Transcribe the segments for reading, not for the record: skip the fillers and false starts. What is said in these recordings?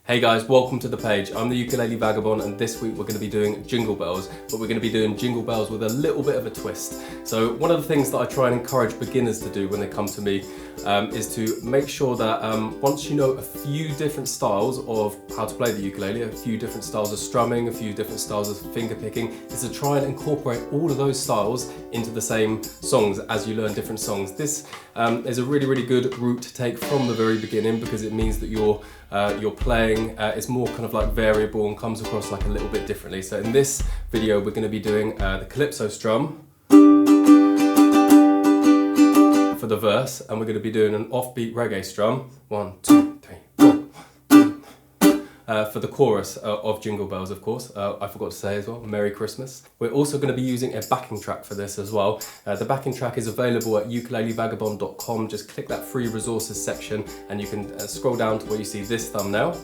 Hey guys, welcome to the page. I'm the Ukulele Vagabond and this week we're going to be doing Jingle Bells, but we're going to be doing Jingle Bells with a little bit of a twist. So one of the things that I try and encourage beginners to do when they come to me is to make sure that once you know a few different styles of how to play the ukulele, a few different styles of strumming, a few different styles of finger picking, is to try and incorporate all of those styles into the same songs as you learn different songs. This is a really good route to take from the very beginning because it means that your playing is more kind of like variable and comes across like a little bit differently. So in this video we're going to be doing the Calypso strum for the verse, and we're going to be doing an offbeat reggae strum, 1, 2, 3, 4, for the chorus of Jingle Bells, of course. I forgot to say as well, Merry Christmas. We're also going to be using a backing track for this as well. The backing track is available at ukulelevagabond.com. Just click that free resources section and you can scroll down to where you see this thumbnail.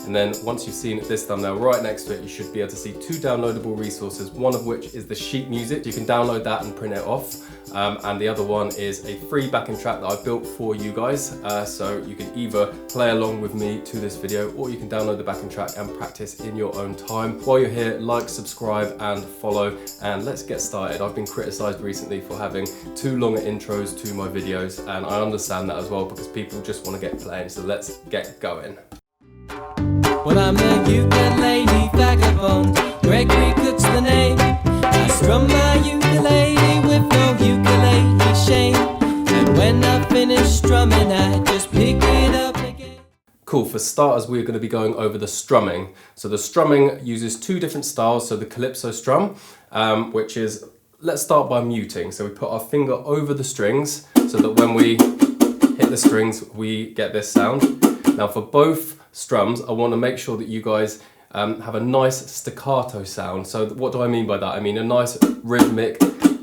And then once you've seen this thumbnail, right next to it, you should be able to see 2 downloadable resources, one of which is the sheet music. You can download that and print it off. And the other one is a free backing track that I built for you guys. So you can either play along with me to this video, or you can download the backing track and practice in your own time. While you're here, like, subscribe and follow, and let's get started. I've been criticized recently for having too long intros to my videos, and I understand that as well because people just want to get playing. So let's get going. Well, I'm a ukulele vagabond, Gregory Cook's the name. I strum my ukulele with no ukulele shame, and when I finish strumming I just pick it up again. Cool, for starters we're going to be going over the strumming. So the strumming uses 2 different styles. So the Calypso strum, which is, let's start by muting. So we put our finger over the strings so that when we hit the strings we get this sound. Now for both strums, I want to make sure that you guys have a nice staccato sound. So what do I mean by that? I mean a nice rhythmic,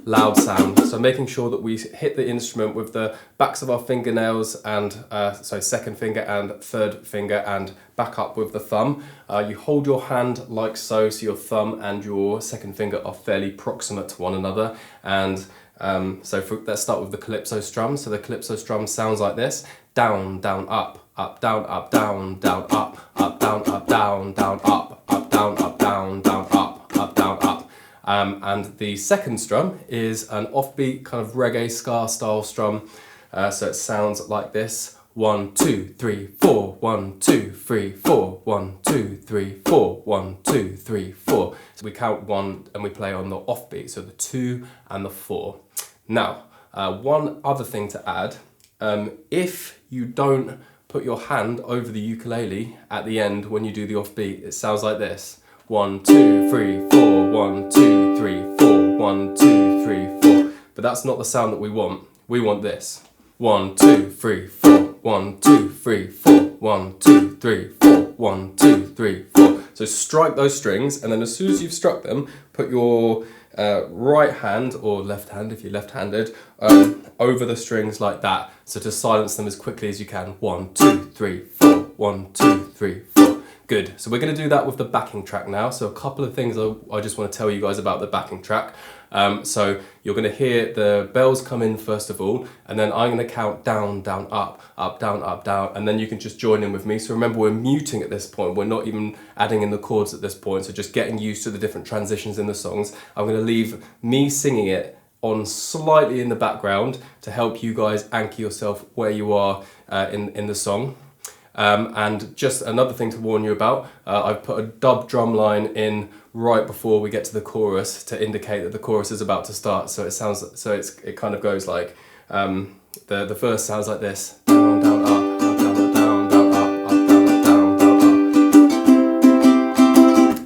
loud sound. So making sure that we hit the instrument with the backs of our fingernails and so second finger and third finger, and back up with the thumb. You hold your hand like so, so your thumb and your second finger are fairly proximate to one another. And let's start with the Calypso strum. So the Calypso strum sounds like this: down, down, up, up, down, up, down, down, up, up, down, up, down, down, up, up, down, up, down, down, up, up, down, up. And the second strum is an offbeat kind of reggae ska style strum. So it sounds like this: 1, 2, 3, 4, 1, 2, 3, 4, 1, 2, 3, 4, 1, 2, 3, 4. So we count 1 and we play on the offbeat, so the 2 and the 4. Now, one other thing to add, if you don't put your hand over the ukulele at the end when you do the offbeat, it sounds like this: 1, 2, 3, 4, 1, 2, 3, 4, 1, 2, 3, 4. But that's not the sound that we want. We want this: 1, 2, 3, 4, 1, 2, 3, 4, 1, 2, 3, 4, 1, 2, 3, 4. So strike those strings, and then as soon as you've struck them, put your right hand, or left hand if you're left-handed, over the strings like that, so to silence them as quickly as you can. 1, 2, 3, 4, 1, 2, 3, 4. Good. So we're going to do that with the backing track now. So a couple of things I just want to tell you guys about the backing track. So you're going to hear the bells come in first of all, and then I'm going to count down, down, up, up, down, and then you can just join in with me. So remember, we're muting at this point. We're not even adding in the chords at this point. So just getting used to the different transitions in the songs. I'm going to leave me singing it on slightly in the background to help you guys anchor yourself where you are in the song. And just another thing to warn you about, I've put a dub drum line in right before we get to the chorus to indicate that the chorus is about to start. So it kind of goes like, the verse sounds like this: down, down, up, up, down, down, down, up, up, down, down, down, up.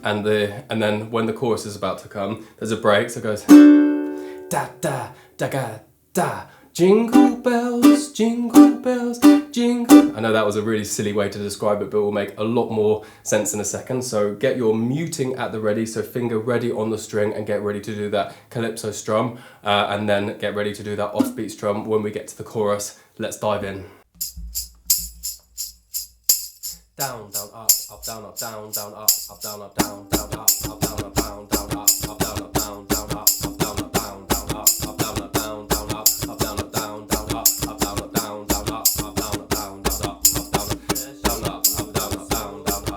And then when the chorus is about to come, there's a break, so it goes da da da ga da. Jingle bells, jingle bells, jingle. I know that was a really silly way to describe it, but it will make a lot more sense in a second. So get your muting at the ready, so finger ready on the string, and get ready to do that Calypso strum, and then get ready to do that offbeat strum when we get to the chorus. Let's dive in. Down, down, up, up, down, up, down, down, up, up, down, up, down, down, up, up, down, up, down, down, up, up, down, up, down, down, up, up, down, up, down, down, up, up, down, up, down, down, up, up, down, up, down, down, up, up, down, up, down, down, up, up, down, up, down, down, up, up, down, up, down, up, up, down, up, down, up,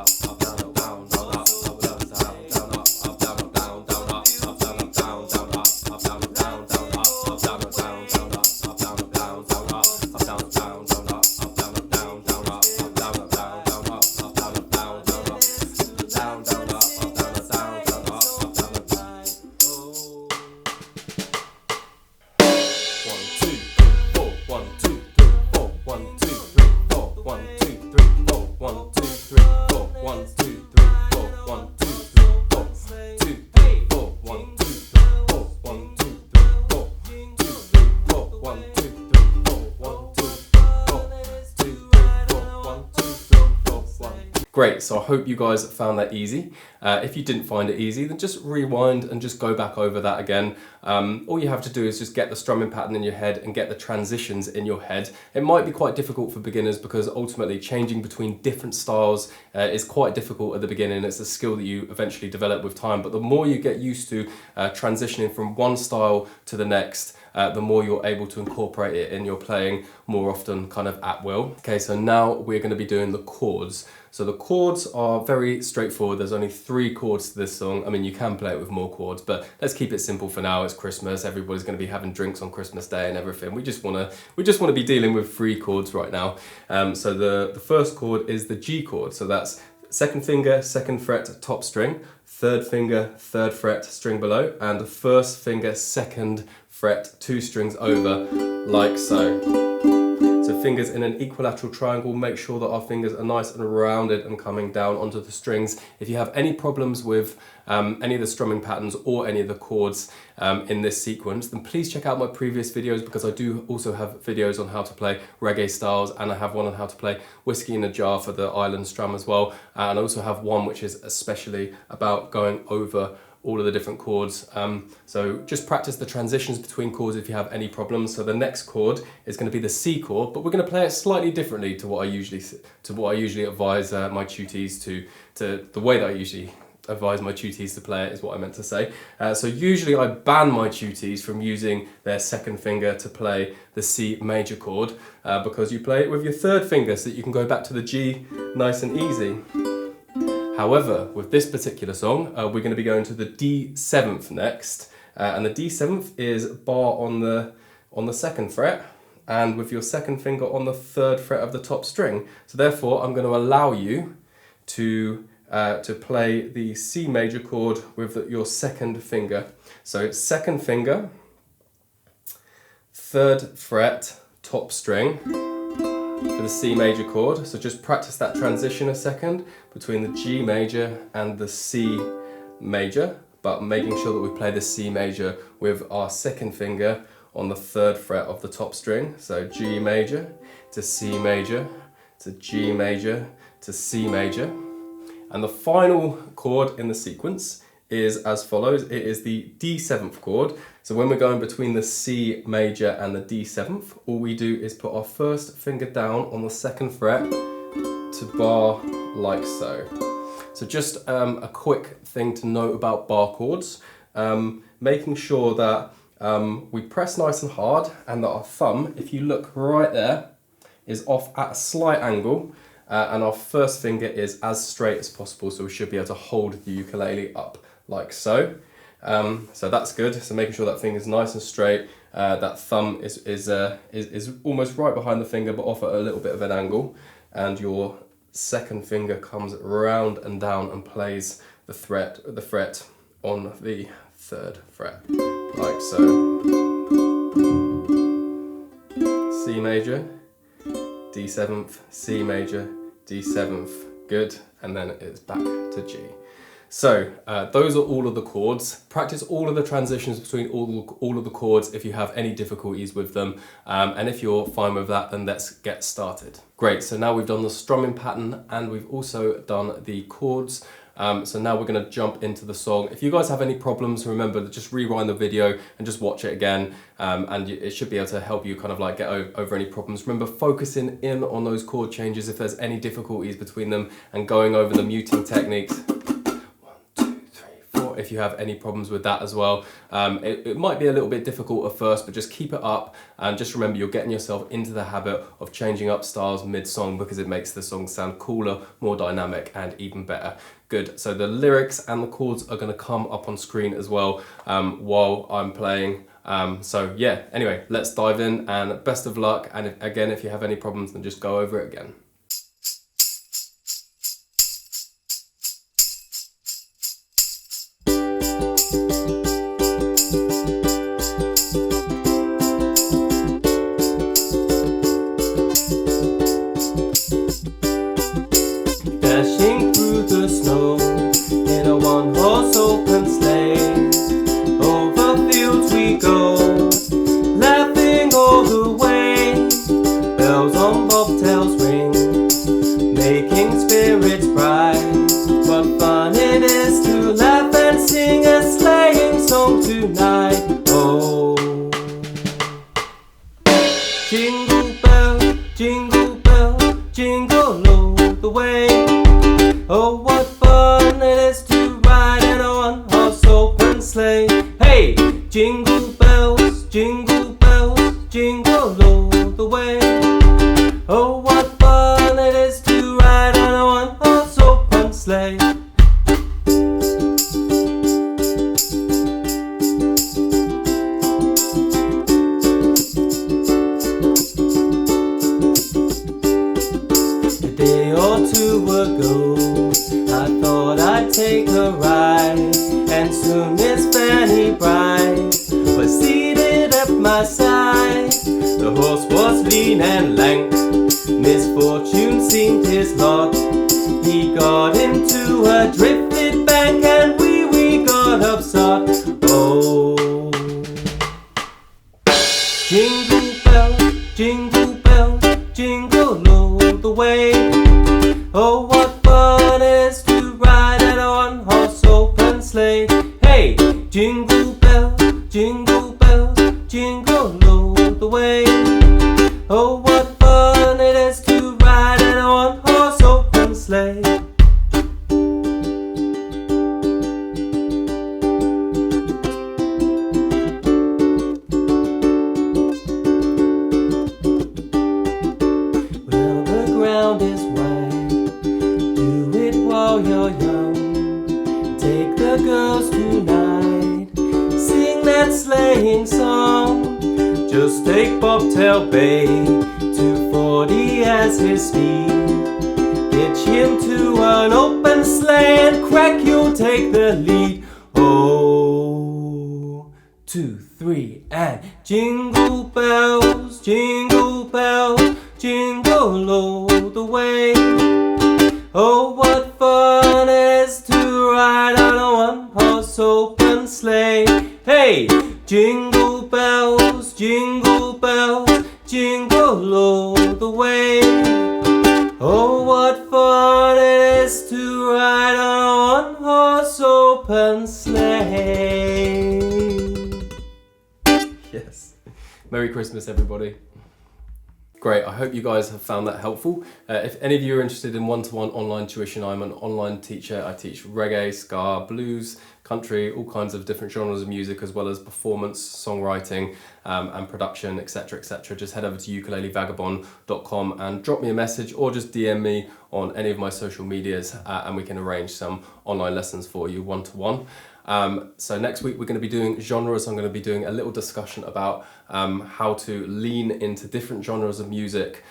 1, 2, 3, 4. 1, 2, 3, 4. 2, 3, 4. 1, 2, 3, 4. 1, 2, 3, 4. 2, 3, 4. 1, 2, 3, 4. 1, 2, 3, 4. 2, 3, 4. 1, 2, 3, 4. 1. Great, so I hope you guys found that easy. If you didn't find it easy, then just rewind and just go back over that again. All you have to do is just get the strumming pattern in your head and get the transitions in your head. It might be quite difficult for beginners because ultimately changing between different styles is quite difficult at the beginning. It's a skill that you eventually develop with time, but the more you get used to transitioning from one style to the next, the more you're able to incorporate it in your playing more often, kind of at will. Okay, so now we're going to be doing the chords. So the chords are very straightforward. There's only 3 chords to this song. I mean, you can play it with more chords, but let's keep it simple for now. It's Christmas. Everybody's going to be having drinks on Christmas Day and everything. We just want to be dealing with 3 chords right now. So the first chord is the G chord. So that's second finger, 2nd fret, top string, 3rd finger, 3rd fret, string below, and 1st finger, 2nd fret, 2 strings over, like so. So fingers in an equilateral triangle, make sure that our fingers are nice and rounded and coming down onto the strings. If you have any problems with any of the strumming patterns or any of the chords in this sequence, then please check out my previous videos, because I do also have videos on how to play reggae styles, and I have one on how to play Whiskey in a Jar for the island strum as well. And I also have one which is especially about going over all of the different chords. So just practice the transitions between chords if you have any problems. So the next chord is going to be the C chord, but we're going to play it slightly differently to what I usually advise my tutees to the way that I usually advise my tutees to play it, is what I meant to say. So usually I ban my tutees from using their 2nd finger to play the C major chord, because you play it with your 3rd finger so that you can go back to the G nice and easy. However, with this particular song, we're going to be going to the D7th next, and the D7th is bar on the 2nd fret, and with your 2nd finger on the 3rd fret of the top string. So therefore, I'm going to allow you to play the C major chord with your 2nd finger. So 2nd finger, 3rd fret, top string, for the C major chord. So just practice that transition a second between the G major and the C major, but making sure that we play the C major with our 2nd finger on the 3rd fret of the top string. So G major to C major to G major to C major. And the final chord in the sequence is as follows. It is the D7th chord. So when we're going between the C major and the D7th, all we do is put our 1st finger down on the 2nd fret to bar like so. So just a quick thing to note about bar chords, making sure that we press nice and hard, and that our thumb, if you look right there, is off at a slight angle, and our 1st finger is as straight as possible, so we should be able to hold the ukulele up like so. So that's good. So making sure that finger's nice and straight, that thumb is almost right behind the finger but off at a little bit of an angle, and your 2nd finger comes round and down and plays the fret on the 3rd fret, like so. C major, D7th, C major, D7th, good, and then it's back to G. So those are all of the chords. Practice all of the transitions between all of the chords if you have any difficulties with them. And if you're fine with that, then let's get started. Great, so now we've done the strumming pattern and we've also done the chords. So now we're going to jump into the song. If you guys have any problems, remember to just rewind the video and just watch it again, and it should be able to help you kind of like get over any problems. Remember, focusing in on those chord changes if there's any difficulties between them, and going over the muting techniques. 1, 2, 3, 4. If you have any problems with that as well, it might be a little bit difficult at first, but just keep it up, and just remember you're getting yourself into the habit of changing up styles mid-song, because it makes the song sound cooler, more dynamic, and even better. Good, so the lyrics and the chords are going to come up on screen as well while I'm playing. So yeah, anyway, let's dive in, and best of luck. And again, if you have any problems, then just go over it again. Dashing through the snow in a one-horse open sleigh. Over fields we go, laughing all the way. Bells on bobtails ring, making spirits bright. What fun it is to laugh and sing a sleighing song tonight. Oh, jingle bell, jingle bell, jingle all the way. Oh, what fun it is to ride in a one-horse open sleigh. Hey, jingle bells, jingle all the way. Oh, what fun it is to ride in a one-horse open sleigh. A day or two ago, I thought I'd take a ride, and soon Miss Fanny Bright was seated at my side. The horse was lean and lank, misfortune seemed his lot. He got into a drifted bank and we got upset. Oh, jingle bell, jingle bell, jingle all the way. Oh, what fun it is to ride in a one-horse open sleigh. Hey, jingle bell, jingle bell, jingle all the way. Oh, what fun it is to ride in a one-horse open sleigh. Well, the ground is wide, do it while you're young. Take the girls tonight, sing that sleighing song. Just take Bobtail Bay, 240 as his speed. Hitch him to an open sleigh and crack, you'll take the lead. Oh, 2, 3, and jingle bells, jingle bells, jingle all the way. Oh, what fun it is to ride on a one-horse open sleigh. Hey, jingle bells, jingle bells, jingle all the way. Oh, what fun it is to ride on a one-horse open sleigh. Yes. Merry Christmas, everybody. Great, I hope you guys have found that helpful. If any of you are interested in one-to-one online tuition, I'm an online teacher. I teach reggae, ska, blues, country, all kinds of different genres of music, as well as performance, songwriting, and production, etc, etc. Just head over to ukulelevagabond.com and drop me a message, or just DM me on any of my social medias, and we can arrange some online lessons for you one-to-one. So next week we're going to be doing genres. I'm going to be doing a little discussion about how to lean into different genres of music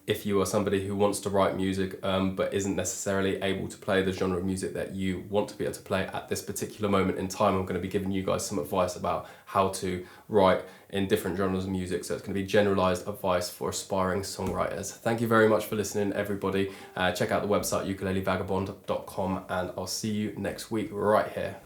if you are somebody who wants to write music but isn't necessarily able to play the genre of music that you want to be able to play at this particular moment in time. I'm going to be giving you guys some advice about how to write in different genres of music, so it's going to be generalized advice for aspiring songwriters. Thank you very much for listening, everybody. Check out the website ukulelevagabond.com, and I'll see you next week right here.